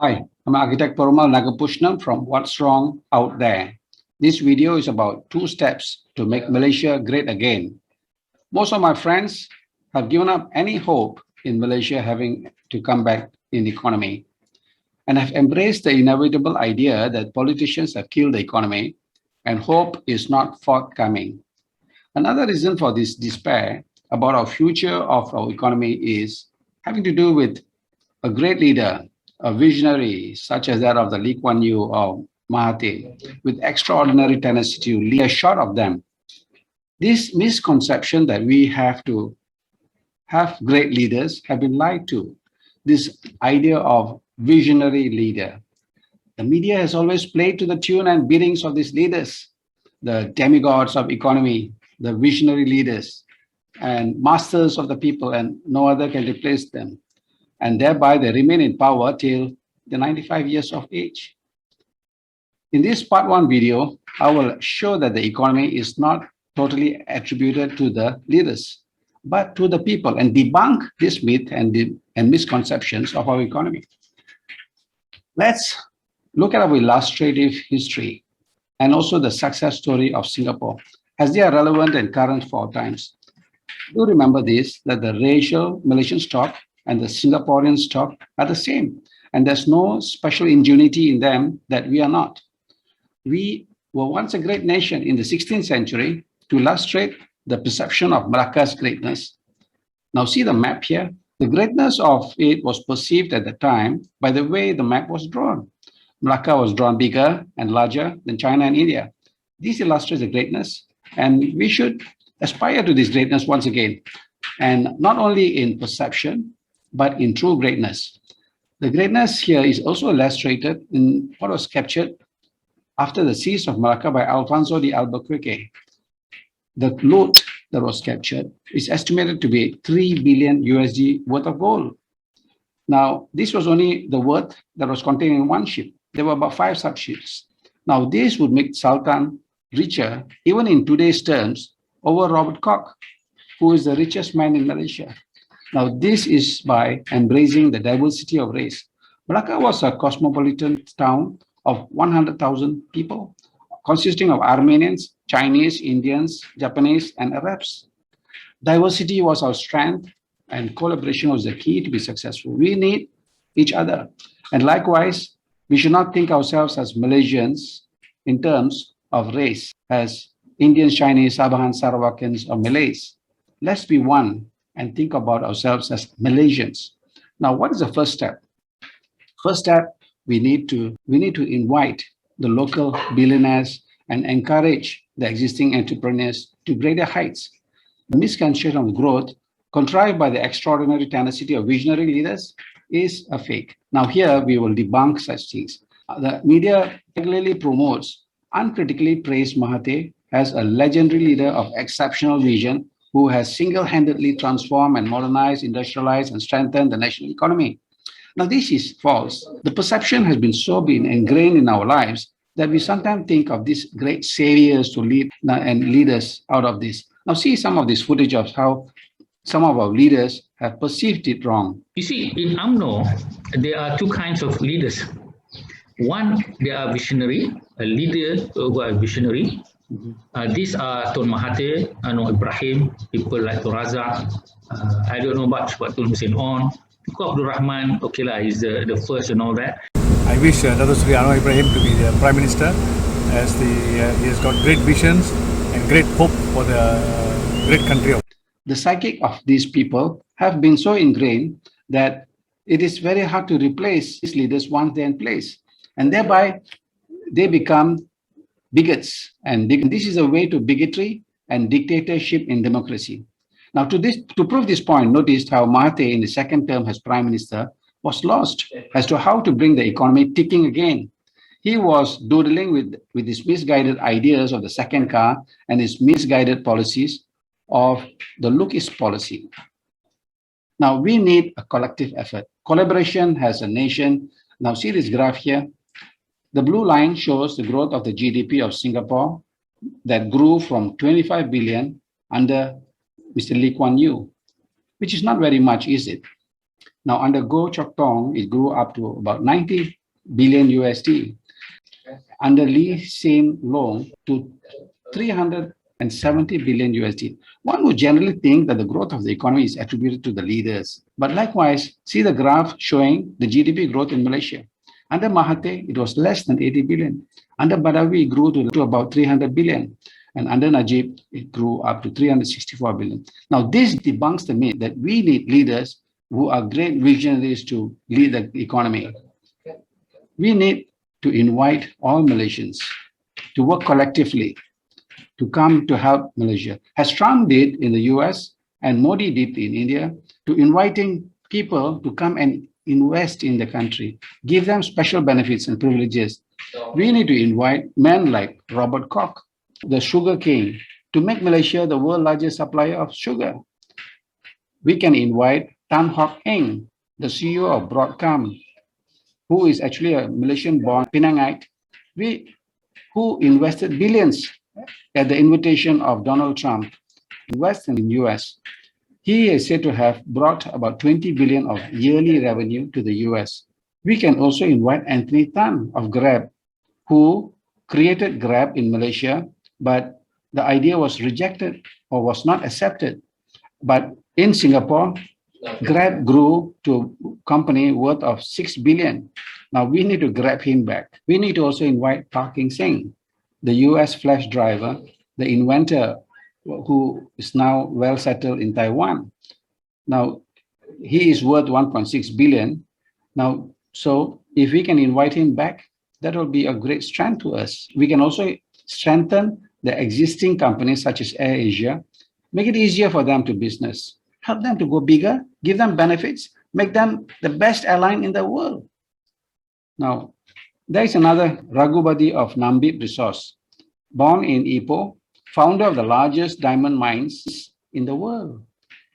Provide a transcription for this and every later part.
Hi, I'm architect Perumal Nagapushnam from What's Wrong Out There. This video is about 2 steps to make Malaysia great again. Most of my friends have given up any hope in Malaysia having to come back in the economy and have embraced the inevitable idea that politicians have killed the economy and hope is not forthcoming. Another reason for this despair about our future of our economy is having to do with a great leader, a visionary such as that of the Lee Kuan Yew or Mahathir, with extraordinary tenacity to lead a short of them. This misconception that we have to have great leaders have been lied to. This idea of visionary leader. The media has always played to the tune and biddings of these leaders, the demigods of economy, the visionary leaders, and masters of the people, and no other can replace them. And thereby they remain in power till the 95 years of age. In this part 1 video, I will show that the economy is not totally attributed to the leaders, but to the people, and debunk this myth and misconceptions of our economy. Let's look at our illustrative history and also the success story of Singapore, as they are relevant and current for our times. Do remember this, that the racial Malaysian stock and the Singaporean stock are the same, and there's no special ingenuity in them that we are not. We were once a great nation in the 16th century. To illustrate the perception of Malacca's greatness, now see the map here. The greatness of it was perceived at the time by the way the map was drawn. Malacca was drawn bigger and larger than China and India. This illustrates the greatness, and we should aspire to this greatness once again, and not only in perception, but in true greatness. The greatness here is also illustrated in what was captured after the siege of Malacca by Alfonso de Albuquerque. The loot that was captured is estimated to be 3 billion USD worth of gold. Now, this was only the worth that was contained in one ship. There were about 5 subships. Now, this would make Sultan richer, even in today's terms, over Robert Kuok, who is the richest man in Malaysia. Now, this is by embracing the diversity of race. Malacca was a cosmopolitan town of 100,000 people, consisting of Armenians, Chinese, Indians, Japanese, and Arabs. Diversity was our strength, and collaboration was the key to be successful. We need each other. And likewise, we should not think ourselves as Malaysians in terms of race, as Indians, Chinese, Sabahans, Sarawakians, or Malays. Let's be one and think about ourselves as Malaysians. Now, what is the first step? First step, we need to invite the local billionaires and encourage the existing entrepreneurs to greater heights. The misconception of growth, contrived by the extraordinary tenacity of visionary leaders, is a fake. Now here we will debunk such things. The media regularly promotes, uncritically praise Mahathir as a legendary leader of exceptional vision who has single-handedly transformed and modernized, industrialized, and strengthened the national economy. Now this is false. The perception has been so ingrained in our lives that we sometimes think of these great saviors to lead and lead us out of this. Now see some of this footage of how some of our leaders have perceived it wrong. You see, in UMNO, there are 2 kinds of leaders. One, they are visionary, a leader who are visionary. These are Tun Mahathir, Anwar Ibrahim, people like Tun Razak. I don't know much about Tun Hussein On. Kuok Abdul Rahman, okay lah, he's the first and all that. I wish Dato' Sri Anwar Ibrahim to be the Prime Minister, as he has got great visions and great hope for the great country. The psychic of these people have been so ingrained that it is very hard to replace these leaders once they're in place. And thereby, they become bigots. And this is a way to bigotry and dictatorship in democracy. Now, to prove this point, notice how Mahathir in the second term as Prime Minister was lost as to how to bring the economy ticking again. He was doodling with his misguided ideas of the second car and his misguided policies of the look is policy. Now we need a collective effort. Collaboration as a nation. Now see this graph here. The blue line shows the growth of the GDP of Singapore that grew from 25 billion under Mr. Lee Kuan Yew, which is not very much, is it? Now, under Goh Chok Tong, it grew up to about 90 billion USD. Under Lee Hsien Loong, to 370 billion USD. One would generally think that the growth of the economy is attributed to the leaders. But likewise, see the graph showing the GDP growth in Malaysia. Under Mahathir, it was less than 80 billion. Under Badawi, it grew to about 300 billion. And under Najib, it grew up to 364 billion. Now, this debunks the myth that we need leaders who are great visionaries to lead the economy. We need to invite all Malaysians to work collectively to come to help Malaysia, as Trump did in the US and Modi did in India, to inviting people to come and invest in the country, give them special benefits and privileges. We need to invite men like Robert Kuok, the sugar king, to make Malaysia the world's largest supplier of sugar. We can invite Tan Hock Eng, the CEO of Broadcom, who is actually a Malaysian-born Penangite, who invested billions at the invitation of Donald Trump, invest in the US. He is said to have brought about 20 billion of yearly revenue to the US. We can also invite Anthony Tan of Grab, who created Grab in Malaysia, but the idea was rejected or was not accepted. But in Singapore, Grab grew to a company worth of 6 billion. Now we need to grab him back. We need to also invite Park Ing-seng, the US flash driver, the inventor who is now well settled in Taiwan. Now he is worth 1.6 billion. Now, so if we can invite him back, that will be a great strength to us. We can also strengthen the existing companies such as AirAsia, make it easier for them to business, help them to go bigger, give them benefits, make them the best airline in the world. Now, there is another Raghubadi of Nambit Resource, born in Ipoh, founder of the largest diamond mines in the world,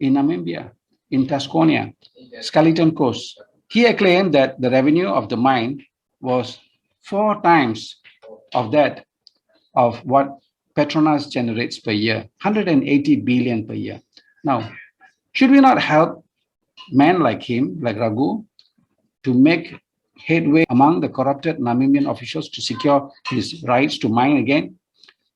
in Namibia, in Tasconia, Skeleton Coast. He claimed that the revenue of the mine was 4 times of that of what Petronas generates per year, 180 billion per year. Now, should we not help men like him, like Raghu, to make headway among the corrupted Namibian officials to secure his rights to mine again?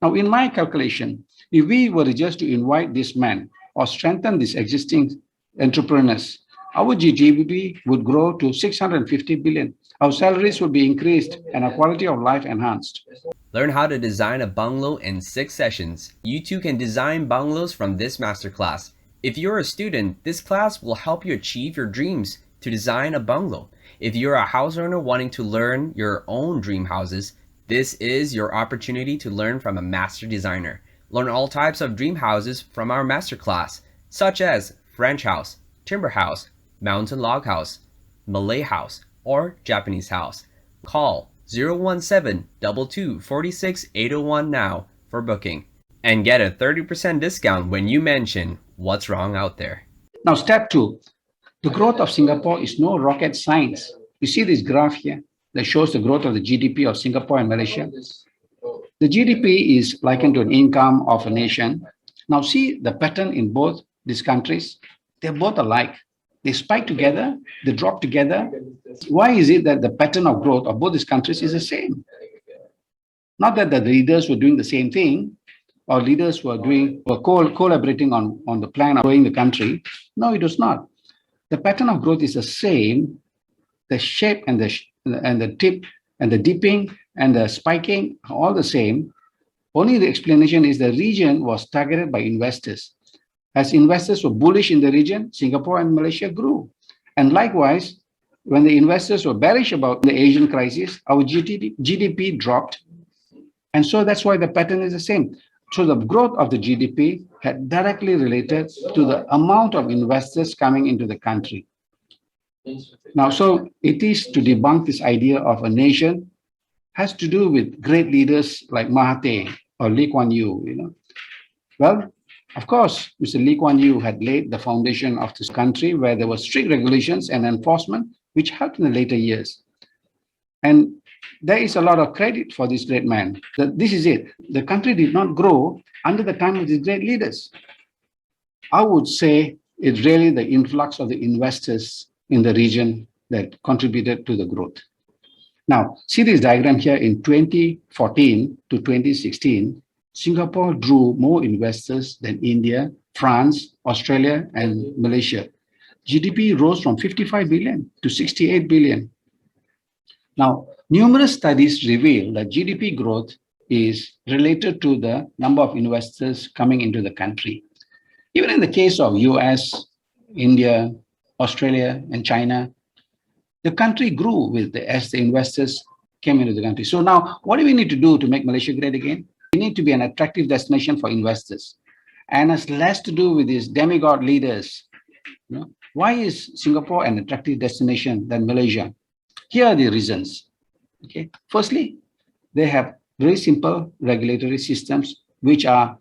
Now, in my calculation, if we were just to invite this man or strengthen these existing entrepreneurs, our GDP would grow to 650 billion. Our salaries would be increased and our quality of life enhanced. Learn how to design a bungalow in 6 sessions. You too can design bungalows from this masterclass. If you're a student, this class will help you achieve your dreams to design a bungalow. If you're a house owner wanting to learn your own dream houses, this is your opportunity to learn from a master designer. Learn all types of dream houses from our masterclass, such as French house, timber house, mountain log house, Malay house, or Japanese house. Call 017-2246-801 now for booking and get a 30% discount when you mention what's wrong out there. Now, step 2, the growth of Singapore is no rocket science. You see this graph here that shows the growth of the GDP of Singapore and Malaysia. The GDP is likened to an income of a nation. Now see the pattern in both these countries. They're both alike. They spike together, they drop together. Why is it that the pattern of growth of both these countries is the same? Not that the leaders were doing the same thing, or leaders were collaborating on the plan of growing the country. No, it was not. The pattern of growth is the same. The shape and the tip and the dipping and the spiking are all the same. Only the explanation is the region was targeted by investors. As investors were bullish in the region, Singapore and Malaysia grew. And likewise, when the investors were bearish about the Asian crisis, our GDP dropped. And so that's why the pattern is the same. So the growth of the GDP had directly related to the amount of investors coming into the country. Now, so it is to debunk this idea of a nation has to do with great leaders like Mahathir or Lee Kuan Yew, Well, of course, Mr. Lee Kuan Yew had laid the foundation of this country where there were strict regulations and enforcement, which helped in the later years. And there is a lot of credit for this great man. This is it. The country did not grow under the time of these great leaders. I would say it's really the influx of the investors in the region that contributed to the growth. Now, see this diagram here. In 2014 to 2016, Singapore drew more investors than India, France, Australia, and Malaysia. GDP rose from 55 billion to 68 billion. Now, numerous studies reveal that GDP growth is related to the number of investors coming into the country. Even in the case of US, India, Australia, and China, the country grew as the investors came into the country. So now, what do we need to do to make Malaysia great again? We need to be an attractive destination for investors. And has less to do with these demigod leaders. Why is Singapore an attractive destination than Malaysia? Here are the reasons. Okay. Firstly, they have very simple regulatory systems, which are,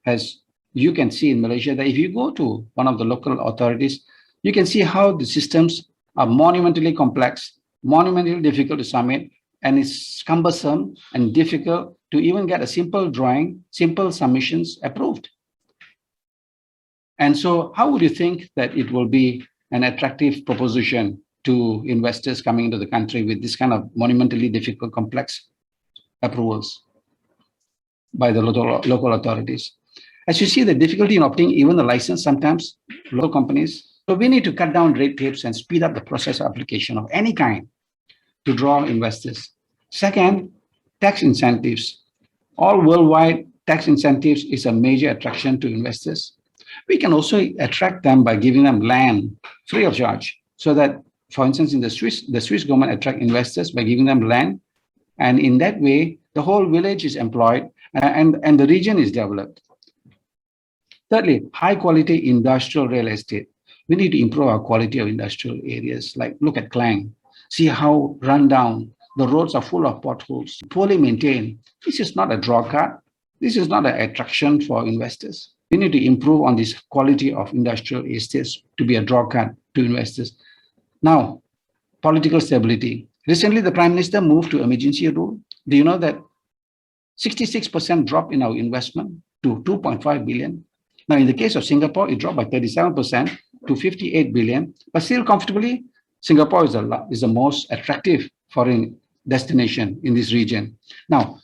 as you can see in Malaysia, that if you go to one of the local authorities, you can see how the systems are monumentally complex, monumentally difficult to submit, and it's cumbersome and difficult to even get a simple drawing, simple submissions approved. And so how would you think that it will be an attractive proposition to investors coming into the country with this kind of monumentally difficult, complex approvals by the local authorities? As you see, the difficulty in obtaining even the license, sometimes local companies. So we need to cut down red tapes and speed up the process of application of any kind to draw investors. Second, tax incentives. All worldwide tax incentives is a major attraction to investors. We can also attract them by giving them land free of charge, so that, for instance, in the Swiss government attract investors by giving them land, and in that way, the whole village is employed and the region is developed. Thirdly, high quality industrial real estate. We need to improve our quality of industrial areas. Like, look at Klang. See how run down. The roads are full of potholes, poorly maintained. This is not a draw card. This is not an attraction for investors. We need to improve on this quality of industrial estates to be a draw card to investors. Now, political stability. Recently, the Prime Minister moved to emergency rule. Do you know that 66% drop in our investment to 2.5 billion? Now, in the case of Singapore, it dropped by 37% to 58 billion, but still comfortably, Singapore is the most attractive foreign destination in this region. Now,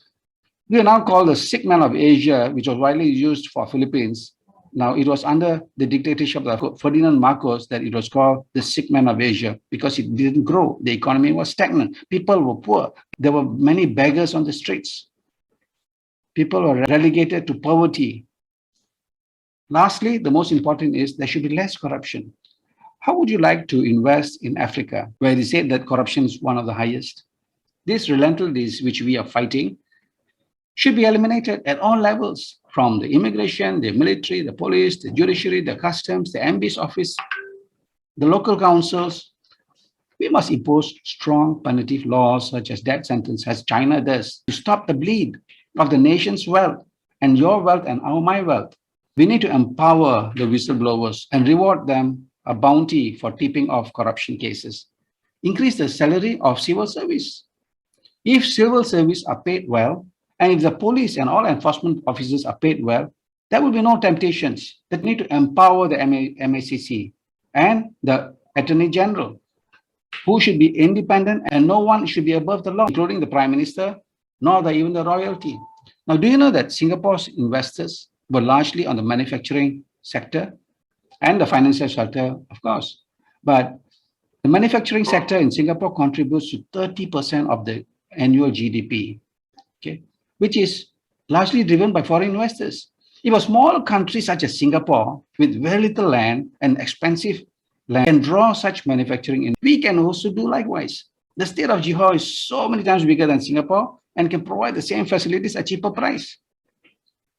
we are now called the sick man of Asia, which was widely used for Philippines. Now, it was under the dictatorship of Ferdinand Marcos that it was called the sick man of Asia, because it didn't grow. The economy was stagnant. People were poor. There were many beggars on the streets. People were relegated to poverty. Lastly, the most important is there should be less corruption. How would you like to invest in Africa, where they say that corruption is one of the highest? This relentlessness which we are fighting should be eliminated at all levels, from the immigration, the military, the police, the judiciary, the customs, the MB's office, the local councils. We must impose strong punitive laws such as death sentence, as China does, to stop the bleed of the nation's wealth and your wealth and my wealth. We need to empower the whistleblowers and reward them a bounty for tipping off corruption cases. Increase the salary of civil service. If civil service are paid well, and if the police and all enforcement officers are paid well, there will be no temptations. That need to empower the MACC and the Attorney General, who should be independent, and no one should be above the law, including the Prime Minister, nor even the royalty. Now, do you know that Singapore's investors were largely on the manufacturing sector and the financial sector, of course. But the manufacturing sector in Singapore contributes to 30% of the annual GDP, okay, which is largely driven by foreign investors. If a small country such as Singapore, with very little land and expensive land, can draw such manufacturing in, we can also do likewise. The state of Johor is so many times bigger than Singapore and can provide the same facilities at cheaper price.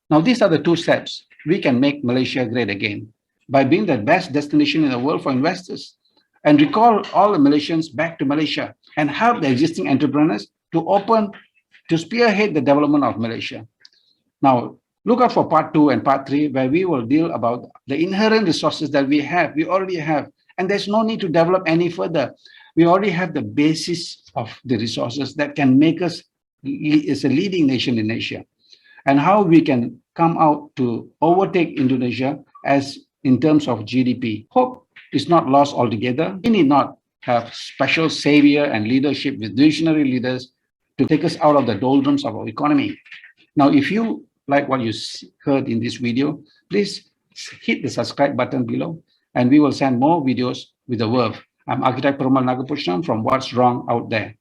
Now, these are the two steps we can make Malaysia great again, by being the best destination in the world for investors, and recall all the Malaysians back to Malaysia and help the existing entrepreneurs to spearhead the development of Malaysia. Now, look out for part 2 and part 3, where we will deal about the inherent resources that we already have, and there's no need to develop any further. We already have the basis of the resources that can make us as a leading nation in Asia, and how we can come out to overtake Indonesia as in terms of GDP. Hope is not lost altogether. We need not have special savior and leadership with visionary leaders to take us out of the doldrums of our economy. Now, if you like what you heard in this video, please hit the subscribe button below, and we will send more videos with the verb. I'm Architect Perumal Nagapushnam from What's Wrong Out There.